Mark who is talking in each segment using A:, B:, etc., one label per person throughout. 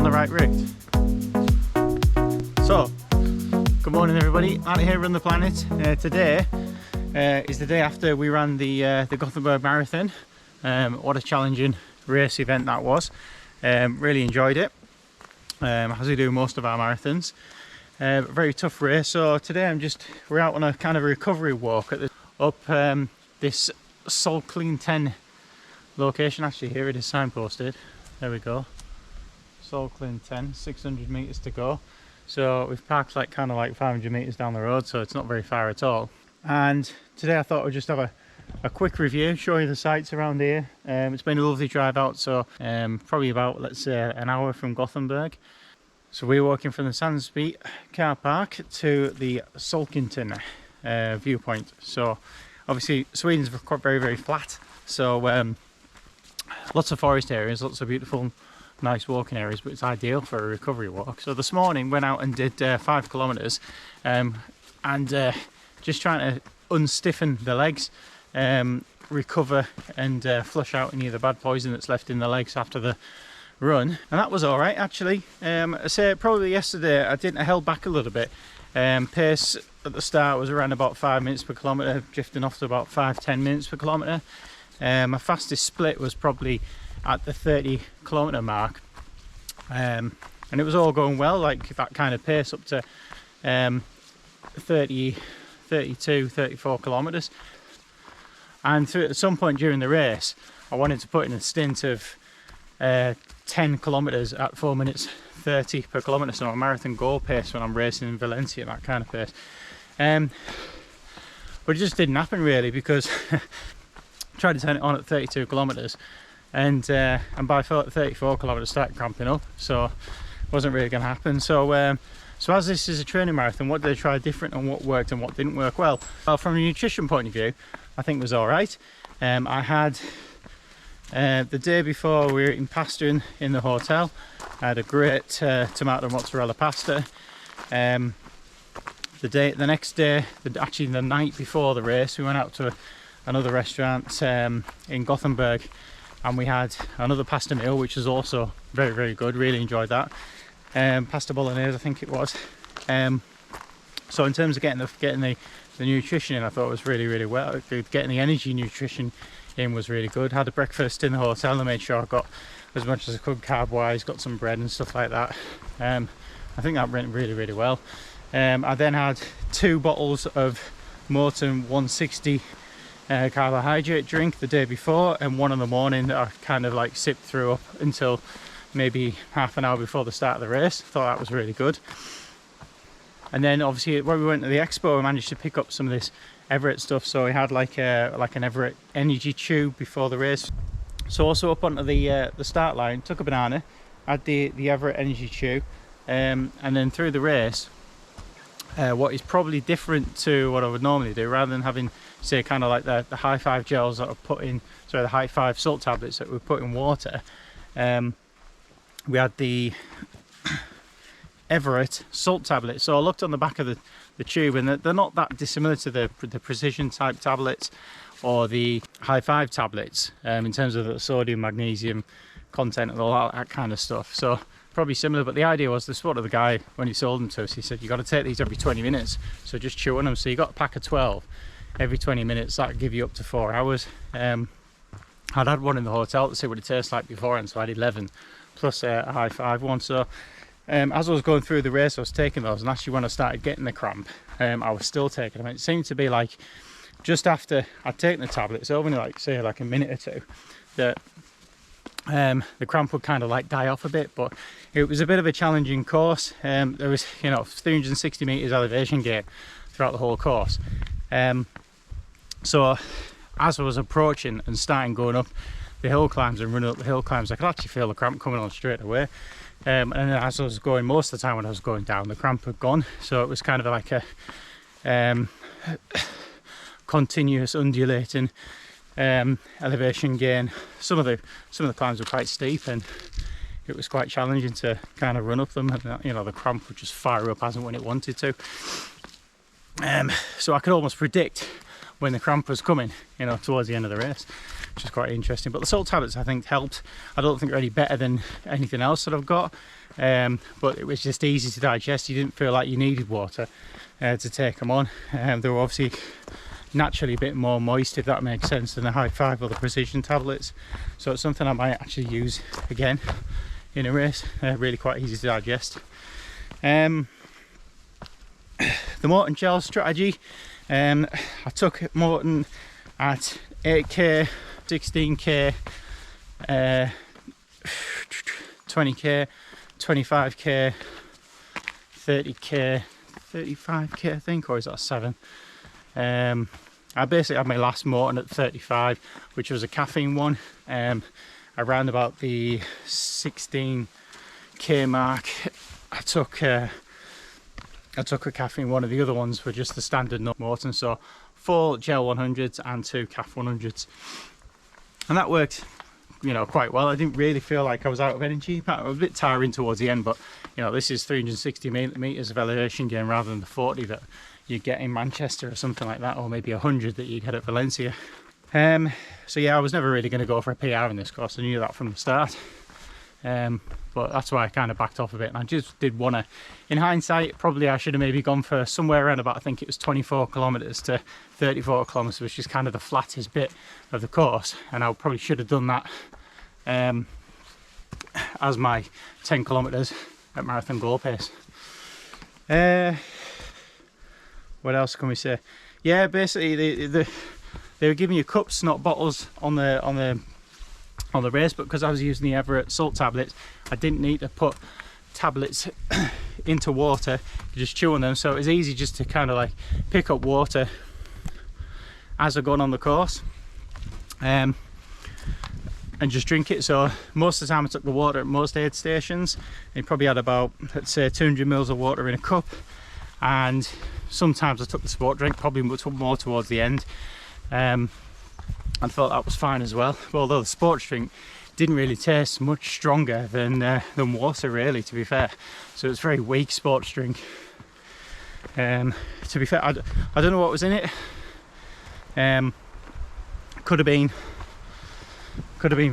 A: on the right route? So, good morning everybody, out here Run the Planet. Today is the day after we ran the Gothenburg Marathon. What a challenging race event that was. Really enjoyed it, as we do most of our marathons. Very tough race. So today we're out on a kind of recovery walk at this Solkinten location. Actually, here it is signposted. There we go. Solkinten, 600 meters to go. So we've parked kind of 500 meters down the road, so it's not very far at all. And today I thought we'd just have a quick review, show you the sights around here. It's been a lovely drive out, so probably about, let's say, an hour from Gothenburg. So we're walking from the Sandspeet car park to the Solkinten viewpoint. So obviously Sweden's very, very flat, so lots of forest areas, lots of beautiful nice walking areas, but it's ideal for a recovery walk. So this morning went out and did 5 kilometers, and just trying to unstiffen the legs, recover and flush out any of the bad poison that's left in the legs after the run. And that was all right, actually. I say probably yesterday I held back a little bit. Pace at the start was around about 5 minutes per kilometre, drifting off to about 5-10 minutes per kilometre. My fastest split was probably at the 30 kilometre mark, and it was all going well, like that kind of pace up to 30, 32, 34 kilometres. And at some point during the race I wanted to put in a stint of 10 kilometres at 4 minutes 30 per kilometre, so a marathon goal pace when I'm racing in Valencia, that kind of pace. But it just didn't happen really, because I tried to turn it on at 32 kilometres and by 34 kilometres started cramping up, so it wasn't really going to happen. So as this is a training marathon, what did I try different and what worked and what didn't work well? From a nutrition point of view, I think it was all right. I had the day before we were eating pasta in the hotel. I had a great tomato mozzarella pasta. The next day, actually the night before the race, we went out to another restaurant in Gothenburg, and we had another pasta meal, which was also very, very good. Really enjoyed that. Pasta bolognese, I think it was. So in terms of getting the nutrition in, I thought it was really, really well. Getting the energy nutrition in was really good. Had a breakfast in the hotel and made sure I got as much as I could carb wise, got some bread and stuff like that. I think that went really, really well. I then had 2 bottles of Morton 160 carbohydrate drink the day before, and one in the morning that I kind of sipped through up until maybe half an hour before the start of the race. Thought that was really good. And then obviously when we went to the expo, we managed to pick up some of this Everett stuff. So we had an Everett energy chew before the race. So also up onto the start line, took a banana, had the Everett energy chew, and then through the race, what is probably different to what I would normally do, rather than having, say, kind of like the high 5 gels that I put in, sorry, the high 5 salt tablets that we put in water, we had the Everett salt tablets. So I looked on the back of the tube, and they're not that dissimilar to the precision type tablets or the high 5 tablets in terms of the sodium, magnesium content and all that kind of stuff. So probably similar, but the idea was, this what the guy, when he sold them to us, he said you got to take these every 20 minutes, so just chew on them. So you got a pack of 12 every 20 minutes, that would give you up to 4 hours. I'd had one in the hotel to see what it tastes like beforehand, so I had 11 plus a high 5 one. So as I was going through the race, I was taking those, and actually when I started getting the cramp, I was still taking them. It seemed to be like just after I'd taken the tablets, only say a minute or two, that the cramp would kind of die off a bit. But it was a bit of a challenging course. There was 360 meters elevation gain throughout the whole course. So as I was approaching and starting going up the hill climbs and running up the hill climbs, I could actually feel the cramp coming on straight away. And then as I was going, most of the time when I was going down, the cramp had gone. So it was kind of like a continuous undulating elevation gain. Some of the climbs were quite steep, and it was quite challenging to kind of run up them, and the cramp would just fire up as and when it wanted to. So I could almost predict when the cramp was coming, you know, towards the end of the race, which is quite interesting. But the salt tablets, I think, helped. I don't think they're any better than anything else that I've got, but it was just easy to digest. You didn't feel like you needed water to take them on. They were obviously naturally a bit more moist, if that makes sense, than the High Five or the Precision tablets. So it's something I might actually use again in a race. Really quite easy to digest. The Morton gel strategy, I took Morton at 8k, 16k, 20k, 25k, 30k, 35k I think, or is that 7? I basically had my last Morton at 35, which was a caffeine one, around about the 16k mark. I took a caffeine one, of the other ones were just the standard Morton, so 4 gel 100s and 2 CAF 100s, and that worked, you know, quite well. I didn't really feel like I was out of energy. I was a bit tiring towards the end, but you know, this is 360 meters of elevation gain rather than the 40 that you get in Manchester or something like that, or maybe 100 that you'd get at Valencia. So yeah, I was never really going to go for a PR in this course. I knew that from the start, but that's why I kind of backed off a bit, and I just did want to, in hindsight, probably I should have maybe gone for somewhere around about, I think it was 24 kilometers to 34 kilometers, which is kind of the flattest bit of the course, and I probably should have done that as my 10 kilometers at marathon goal pace. What else can we say? Yeah, basically they were giving you cups, not bottles, on the race, but because I was using the Everett salt tablets, I didn't need to put tablets into water. You just chew on them, so it was easy just to kind of like pick up water as I gone on the course, and just drink it. So most of the time I took the water at most aid stations. You probably had about, let's say, 200 mils of water in a cup, and sometimes I took the sport drink, probably more towards the end, and thought that was fine as well. Although the sports drink didn't really taste much stronger than water, really, to be fair. So it's very weak sports drink. To be fair, I don't know what was in it. Could have been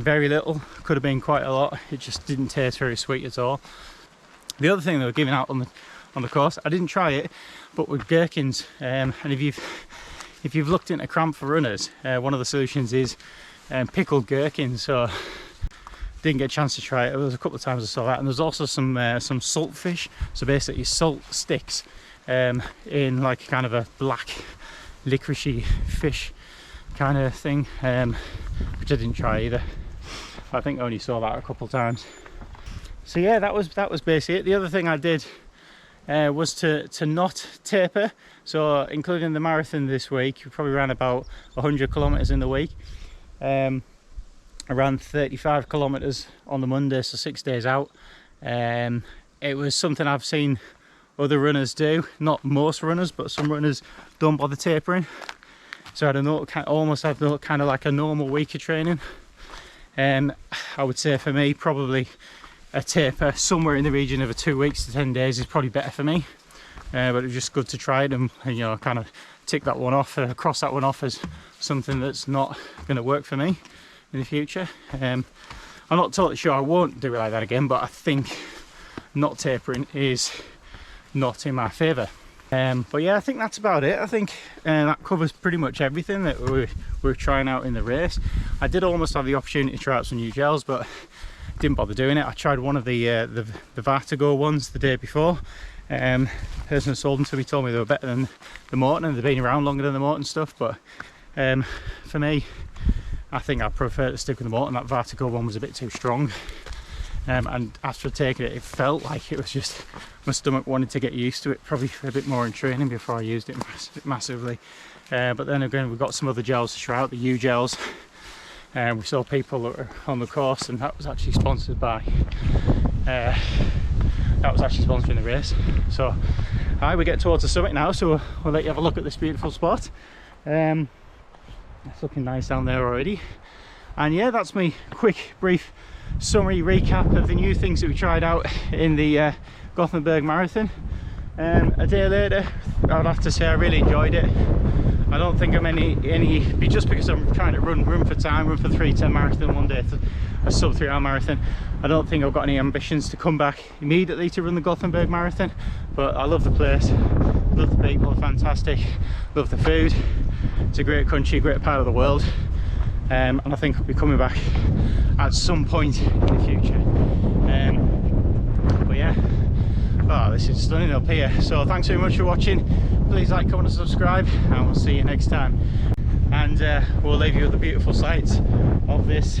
A: very little, could have been quite a lot. It just didn't taste very sweet at all. The other thing they were giving out on the course, I didn't try it, but with gherkins, and if you've looked into cramp for runners, one of the solutions is pickled gherkins. So didn't get a chance to try it. There was a couple of times I saw that, and there's also some salt fish. So basically salt sticks in like kind of a black licoricey fish kind of thing, which I didn't try either. I think I only saw that a couple of times. So yeah, that was basically it. The other thing I did was to not taper. So including the marathon this week, we probably ran about 100 kilometers in the week. Around 35 kilometers on the Monday, so 6 days out. It was something I've seen other runners do, not most runners, but some runners don't bother tapering. So I don't know, almost had kind of like a normal week of training. I would say for me, probably a taper somewhere in the region of 2 weeks to 10 days is probably better for me. But it was just good to try it and you know, kind of tick that one off, cross that one off as something that's not going to work for me in the future. I'm not totally sure I won't do it like that again, but I think not tapering is not in my favour. But yeah, I think that's about it. I think that covers pretty much everything that we're trying out in the race. I did almost have the opportunity to try out some new gels, but didn't bother doing it. I tried one of the Vertigo ones the day before. The person who sold them to me told me they were better than the Morton, and they've been around longer than the Morton stuff, but for me, I think I prefer to stick with the Morton. That Vertigo one was a bit too strong, and after taking it, it felt like it was just my stomach wanted to get used to it, probably a bit more in training before I used it massively. But then again, we've got some other gels to try out, the U gels. We saw people that were on the course, and that was actually sponsored by that was actually sponsoring the race. So we get towards the summit now, so we'll let you have a look at this beautiful spot. It's looking nice down there already. And yeah, that's my quick brief summary recap of the new things that we tried out in the Gothenburg Marathon. A day later, I'd have to say I really enjoyed it. I don't think I'm any just because I'm trying to run for time, run for the 3:10 marathon one day, a sub 3 hour marathon. I don't think I've got any ambitions to come back immediately to run the Gothenburg Marathon, but I love the place, love the people, fantastic, love the food. It's a great country, great part of the world, and I think I'll be coming back at some point in the future. But yeah, oh, this is stunning up here. So thanks very much for watching. Please like, comment and subscribe, and we'll see you next time. And we'll leave you with the beautiful sights of this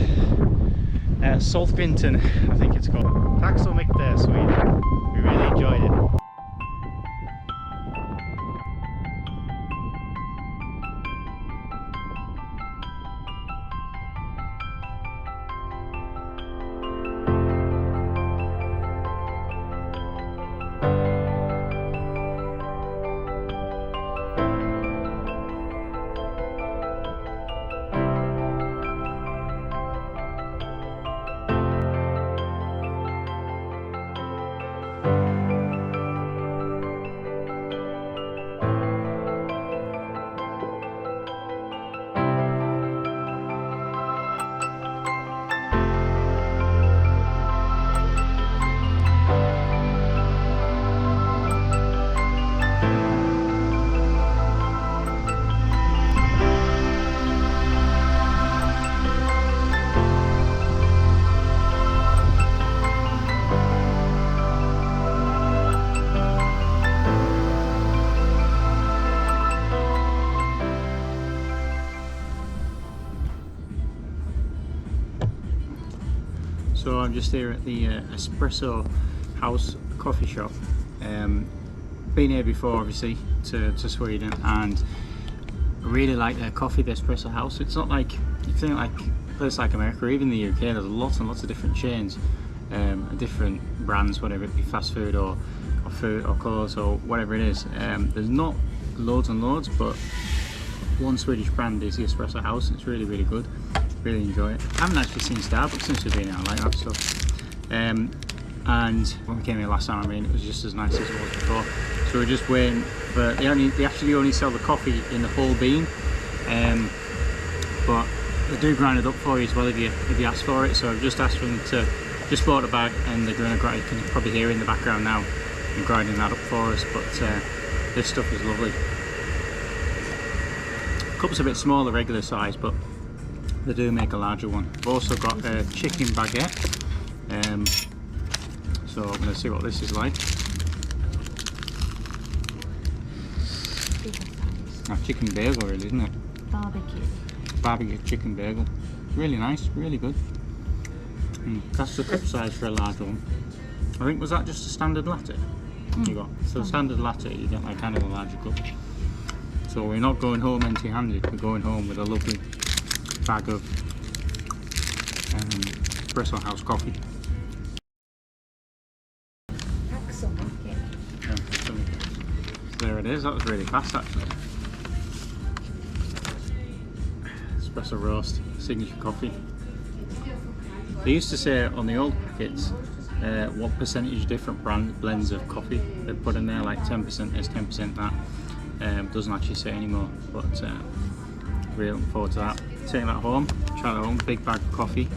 A: Solkinten, I think it's called. Tack så mycket, Sweden. We really enjoyed it. So I'm just here at the Espresso House coffee shop. Been here before, obviously, to Sweden, and I really like their coffee, the Espresso House. It's not like, you think like a place like America or even the UK, there's lots and lots of different chains, different brands, whatever it be, fast food or food or clothes or whatever it is. There's not loads and loads, but one Swedish brand is the Espresso House. It's really, really good. Really enjoy it. I haven't actually seen Starbucks since we've been here. I like that stuff. And when we came here last time, I mean, it was just as nice as it was before. So we're just waiting for, they actually only sell the coffee in the whole bean, but they do grind it up for you as well if you ask for it. So I've just asked them to, just bought a bag, and they're going to grind, you can probably hear in the background now, and grinding that up for us. But this stuff is lovely. Cup's a bit smaller, regular size, but they do make a larger one. I've also got a chicken baguette, so I'm going to see what this is like. A chicken bagel, really, isn't it? Barbecue chicken bagel. Really nice, really good. That's the cup size for a large one. I think, was that just a standard latte? You got, so standard latte, you get like kind of a larger cup. So we're not going home empty-handed. We're going home with a lovely bag of Espresso House coffee. Yeah, so there it is. That was really fast, actually. Espresso roast, signature coffee. They used to say on the old packets what percentage different blends of coffee they put in there, like 10% this, 10% that. Doesn't actually say anymore, but really looking forward to that. Taking that home, try that home, big bag of coffee.